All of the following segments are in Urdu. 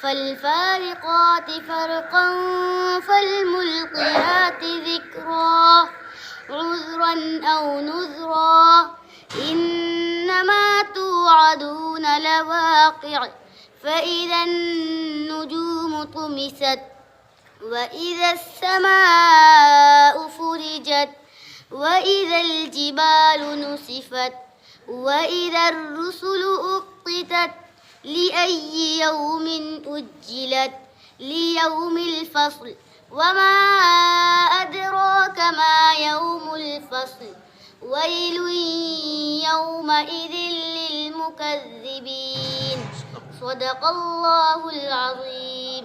فالفارقات فرقا فالملقيات ذكرا عذرا أو نذرا إنما توعدون لواقع فإذا النجوم طمست وإذا السماء فرجت وإذا الجبال نسفت وإذا الرسل أقتت لأي يوم أجلت ليوم الفصل وما أدراك ما يوم الفصل ويل يومئذ للمكذبين صدق الله العظيم.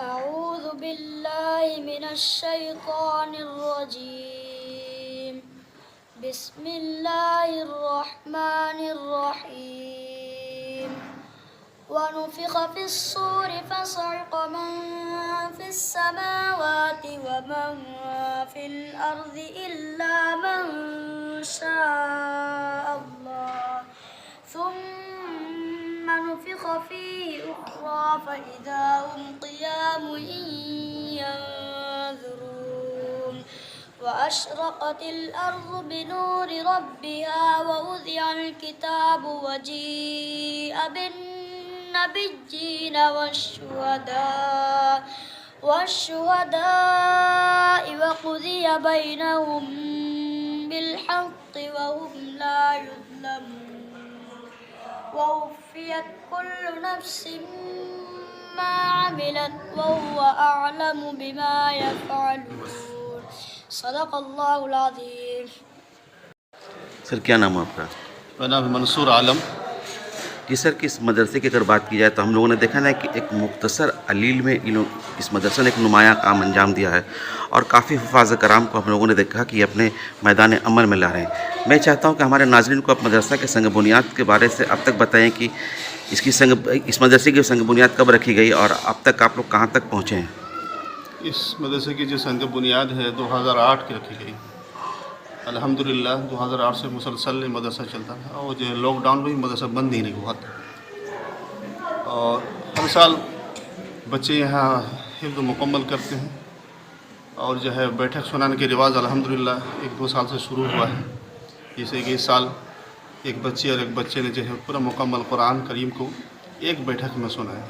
أعوذ بالله من الشيطان الرجيم. بسم الله الرحمن الرحيم. ونفخ في الصور فصعق من في السماوات ومن في الأرض إلا من شاء الله ثم نفخ فيه أخرى فإذا هم قيام ينظرون. وأشرقت الأرض بنور ربها ووضع الكتاب وجيء بالنبيين والشهداء وقضي بينهم بالحق وهم لا يظلمون. ووفيت كل نفس ما عملت وهو أعلم بما يفعلون. صدق اللہ العظیم. سر کیا نام ہے آپ کا؟ میرا نام ہے منصور عالم. جی سر، کس مدرسے کی اگر بات کی جائے تو ہم لوگوں نے دیکھا نا کہ ایک مختصر علیل میں اس مدرسے نے ایک نمایاں کام انجام دیا ہے اور کافی حفاظ کرام کو ہم لوگوں نے دیکھا کہ یہ اپنے میدان عمل میں لا رہے ہیں. میں چاہتا ہوں کہ ہمارے ناظرین کو آپ مدرسہ کے سنگ بنیاد کے بارے سے اب تک بتائیں کہ اس مدرسے کی سنگ بنیاد کب رکھی گئی اور اب تک آپ لوگ کہاں تک پہنچے ہیں؟ اس مدرسے کی جو سنگ بنیاد ہے 2008 کی رکھی گئی. الحمدللہ 2008 سے مسلسل مدرسہ چلتا ہے اور جو ہے لاک ڈاؤن میں مدرسہ بند ہی نہیں ہوا تھا. اور ہر سال بچے یہاں حفظ مکمل کرتے ہیں اور جو ہے بیٹھک سنانے کے رواج الحمدللہ 1-2 سال سے شروع ہوا ہے. جیسے کہ اس سال ایک بچے اور ایک بچے نے جو ہے پورا مکمل قرآن کریم کو ایک بیٹھک میں سنایا.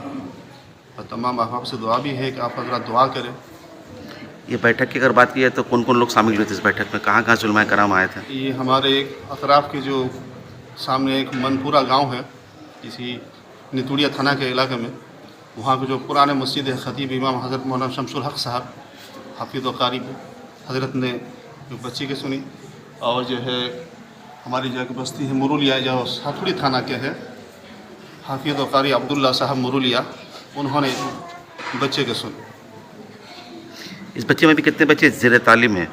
اور تمام احباب سے دعا بھی ہے کہ آپ حضرات دعا کریں. یہ بیٹھک کی اگر بات کی جائے تو کون کون لوگ شامل ہوئے تھے اس بیٹھک میں؟ کہاں کہاں سے علماء کرام آئے تھے؟ یہ ہمارے ایک اطراف کے جو سامنے ایک منپورہ گاؤں ہے اسی نتوڑیا تھانہ کے علاقے میں، وہاں کے جو پرانے مسجد ہے خطیب امام حضرت مولانا شمس الحق صاحب حافظ و قاری حضرت نے جو بچی کے سنی. اور جو ہے ہماری جو ایک بستی ہے مرولیا جو ہتھوڑی تھانہ کے ہے حافظ و قاری عبداللہ صاحب مرولیا، انہوں نے بچے کے سنی. اس بچے میں بھی کتنے بچے زیر تعلیم ہیں؟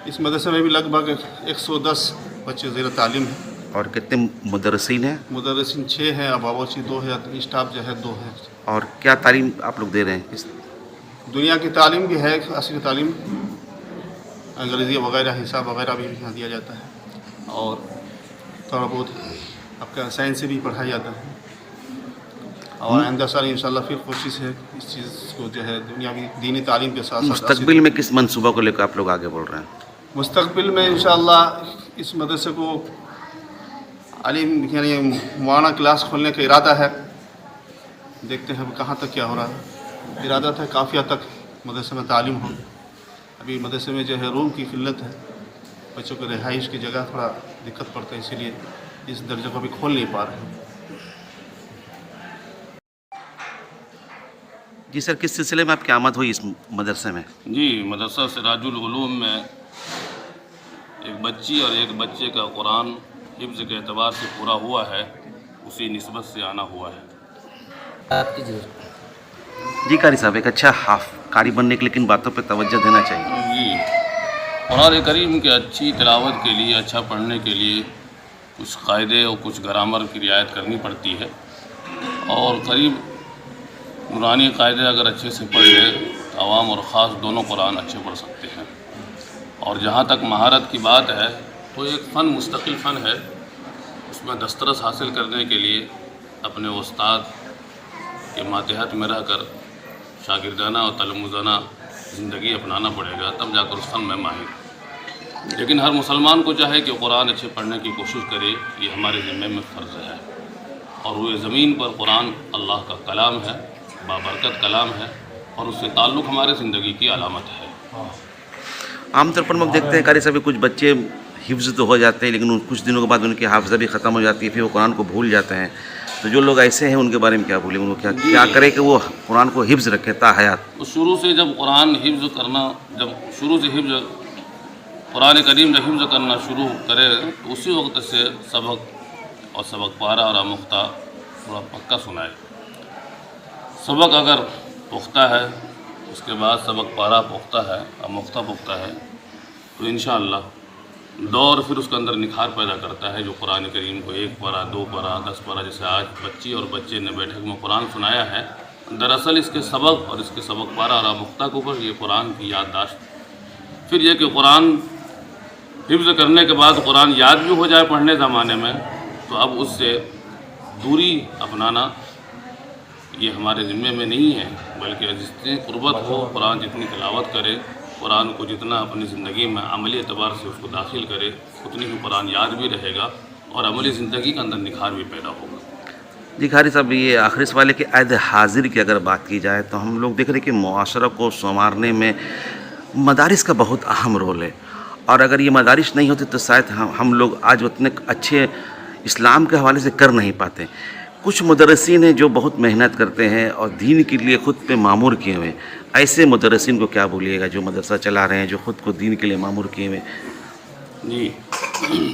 اس مدرسے میں بھی لگ بھگ 110 بچے زیر تعلیم ہیں. اور کتنے مدرسین ہیں؟ مدرسین 6 ہیں، اب باورچی 2 ہے، اسٹاف جو ہے 2 ہے. اور کیا تعلیم آپ لوگ دے رہے ہیں؟ دنیا کی تعلیم بھی ہے، اصلی تعلیم انگریزی وغیرہ حساب وغیرہ بھی یہاں دیا جاتا ہے اور تھوڑا بہت آپ کا سائنس سے بھی پڑھایا جاتا ہے. اور آئندہ سال انشاءاللہ پھر کوشش ہے اس چیز کو جو ہے دنیاوی دینی تعلیم کے ساتھ مستقبل میں کس منصوبہ کو لے کر آپ لوگ آگے بڑھ رہے ہیں؟ مستقبل میں انشاءاللہ اس مدرسے کو علیم یعنی مولانا کلاس کھولنے کا ارادہ ہے. دیکھتے ہیں کہاں تک کیا ہو رہا ہے. ارادہ تھا کافی حد تک مدرسے میں تعلیم ہو. ابھی مدرسے میں جو ہے روم کی قلت ہے, بچوں کو رہائش کی جگہ تھوڑا دقت پڑتا ہے, اسی لیے اس درجے کو ابھی کھول نہیں پا رہے ہیں. جی سر, کس سلسلے میں آپ کی آمد ہوئی اس مدرسے میں؟ جی, مدرسہ سراج العلوم میں ایک بچی اور ایک بچے کا قرآن حفظ کے اعتبار سے پورا ہوا ہے, اسی نسبت سے آنا ہوا ہے. جی قاری صاحب, ایک اچھا قاری بننے کے لیے کن باتوں پہ توجہ دینا چاہیے؟ جی, قرآن کریم کے اچھی تلاوت کے لیے, اچھا پڑھنے کے لیے کچھ قاعدے اور کچھ گرامر کی رعایت کرنی پڑتی ہے. اور قریب نورانی قاعدے اگر اچھے سے پڑھ لے تو عوام اور خاص دونوں قرآن اچھے پڑھ سکتے ہیں. اور جہاں تک مہارت کی بات ہے تو ایک فن مستقل فن ہے, اس میں دسترس حاصل کرنے کے لیے اپنے استاد کے ماتحت میں رہ کر شاگردانہ اور تلمذانہ زندگی اپنانا پڑے گا, تب جا کر اس فن میں ماہر. لیکن ہر مسلمان کو چاہے کہ قرآن اچھے پڑھنے کی کوشش کرے, یہ ہمارے ذمے میں فرض ہے. اور روئے زمین پر قرآن اللہ کا کلام ہے, بابرکت کلام ہے, اور اس سے تعلق ہمارے زندگی کی علامت ہے. عام طور پر ہم دیکھتے ہیں قاری صاحب کچھ بچے حفظ تو ہو جاتے ہیں لیکن کچھ دنوں کے بعد ان کی حافظہ بھی ختم ہو جاتی ہے, پھر وہ قرآن کو بھول جاتے ہیں. تو جو لوگ ایسے ہیں ان کے بارے میں کیا بولیں, ان کو کیا کرے کہ وہ قرآن کو حفظ رکھے تا حیات؟ تو شروع سے جب قرآن حفظ کرنا, جب شروع سے قرآن کریم جب حفظ کرنا شروع کرے تو اسی وقت سے سبق اور سبق پارہ اور آموختہ تھوڑا پکا سنائے. سبق اگر پختہ ہے, اس کے بعد سبق پارہ پختہ ہے, آموختہ پختہ ہے, تو انشاءاللہ دور پھر اس کے اندر نکھار پیدا کرتا ہے. جو قرآن کریم کو 1 پارہ 2 پارہ 10 پارہ جیسے آج بچی اور بچے نے بیٹھک میں قرآن سنایا ہے, دراصل اس کے سبق اور اس کے سبق پارہ اور آموختہ کے اوپر یہ قرآن کی یادداشت. پھر یہ کہ قرآن حفظ کرنے کے بعد قرآن یاد بھی ہو جائے پڑھنے زمانے میں, تو اب اس سے دوری اپنانا یہ ہمارے ذمے میں نہیں ہے, بلکہ جتنی قربت ہو, قرآن جتنی تلاوت کرے, قرآن کو جتنا اپنی زندگی میں عملی اعتبار سے اس کو داخل کرے, اتنی ہی قرآن یاد بھی رہے گا اور عملی زندگی کے اندر نکھار بھی پیدا ہوگا. جی قاری صاحب, یہ آخری سوال ہے کہ عہد حاضر کی اگر بات کی جائے تو ہم لوگ دیکھ رہے ہیں کہ معاشرہ کو سنوارنے میں مدارس کا بہت اہم رول ہے, اور اگر یہ مدارس نہیں ہوتے تو شاید ہم لوگ آج اتنے اچھے اسلام کے حوالے سے کر نہیں پاتے. کچھ مدرسین ہیں جو بہت محنت کرتے ہیں اور دین کے لیے خود پہ معمور کیے ہوئے ہیں, ایسے مدرسین کو کیا بولیے گا جو مدرسہ چلا رہے ہیں, جو خود کو دین کے لیے معمور کیے ہوئے ہیں؟ جی,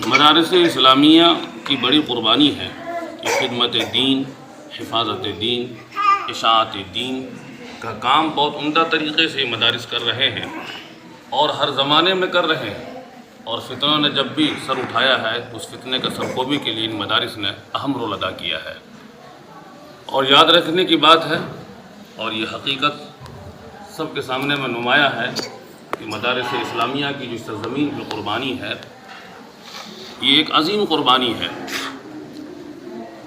مدارس اسلامیہ کی بڑی قربانی ہے کہ خدمت دین, حفاظت دین, اشاعت دین کا کام بہت عمدہ طریقے سے مدارس کر رہے ہیں اور ہر زمانے میں کر رہے ہیں. اور فتنوں نے جب بھی سر اٹھایا ہے اس فتنے کا سرکوبی کے لیے ان مدارس نے اہم رول ادا کیا ہے. اور یاد رکھنے کی بات ہے, اور یہ حقیقت سب کے سامنے میں نمایاں ہے کہ مدارس اسلامیہ کی جو سرزمین کی قربانی ہے یہ ایک عظیم قربانی ہے.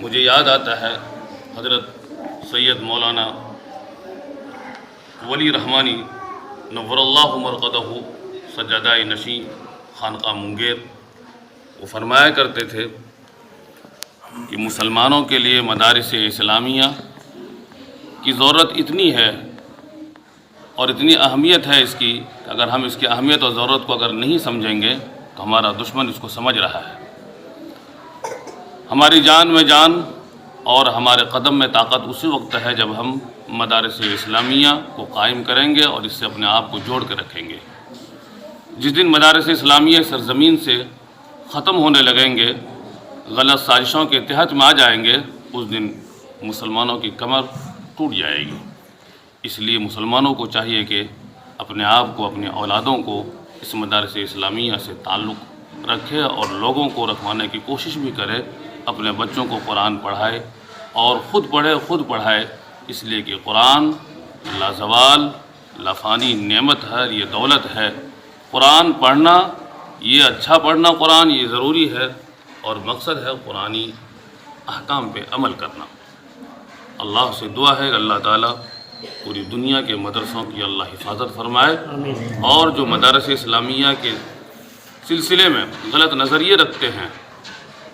مجھے یاد آتا ہے حضرت سید مولانا ولی رحمانی نور اللہ مرقدہ سجادہ نشین خانقاہ منگیر, وہ فرمایا کرتے تھے کہ مسلمانوں کے لیے مدارس اسلامیہ کی ضرورت اتنی ہے اور اتنی اہمیت ہے اس کی کہ اگر ہم اس کی اہمیت اور ضرورت کو اگر نہیں سمجھیں گے تو ہمارا دشمن اس کو سمجھ رہا ہے. ہماری جان میں جان اور ہمارے قدم میں طاقت اسی وقت ہے جب ہم مدارس اسلامیہ کو قائم کریں گے اور اس سے اپنے آپ کو جوڑ کے رکھیں گے. جس دن مدارس اسلامیہ سرزمین سے ختم ہونے لگیں گے, غلط سازشوں کے تحت میں آ جائیں گے, اس دن مسلمانوں کی کمر ٹوٹ جائے گی. اس لیے مسلمانوں کو چاہیے کہ اپنے آپ کو, اپنے اولادوں کو اس مدارس اسلامیہ سے تعلق رکھے اور لوگوں کو رکھوانے کی کوشش بھی کرے. اپنے بچوں کو قرآن پڑھائے اور خود پڑھے, خود پڑھائے, اس لیے کہ قرآن لازوال لافانی نعمت ہے, یہ دولت ہے. قرآن پڑھنا, یہ اچھا پڑھنا قرآن یہ ضروری ہے, اور مقصد ہے قرآنی احکام پہ عمل کرنا. اللہ سے دعا ہے کہ اللہ تعالیٰ پوری دنیا کے مدرسوں کی اللہ حفاظت فرمائے, اور جو مدارس اسلامیہ کے سلسلے میں غلط نظریے رکھتے ہیں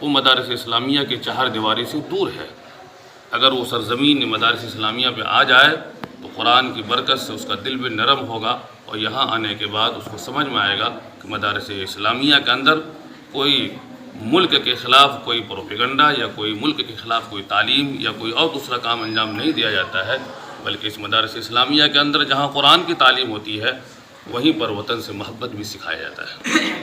وہ مدارس اسلامیہ کی چہار دیواری سے دور ہے۔ اگر وہ سرزمین مدارس اسلامیہ پہ آ جائے تو قرآن کی برکت سے اس کا دل بھی نرم ہوگا، اور یہاں آنے کے بعد اس کو سمجھ میں آئے گا کہ مدارس اسلامیہ کے اندر کوئی ملک کے خلاف کوئی پروپیگنڈا یا کوئی ملک کے خلاف کوئی تعلیم یا کوئی اور دوسرا کام انجام نہیں دیا جاتا ہے، بلکہ اس مدارس اسلامیہ کے اندر جہاں قرآن کی تعلیم ہوتی ہے وہیں پر وطن سے محبت بھی سکھایا جاتا ہے۔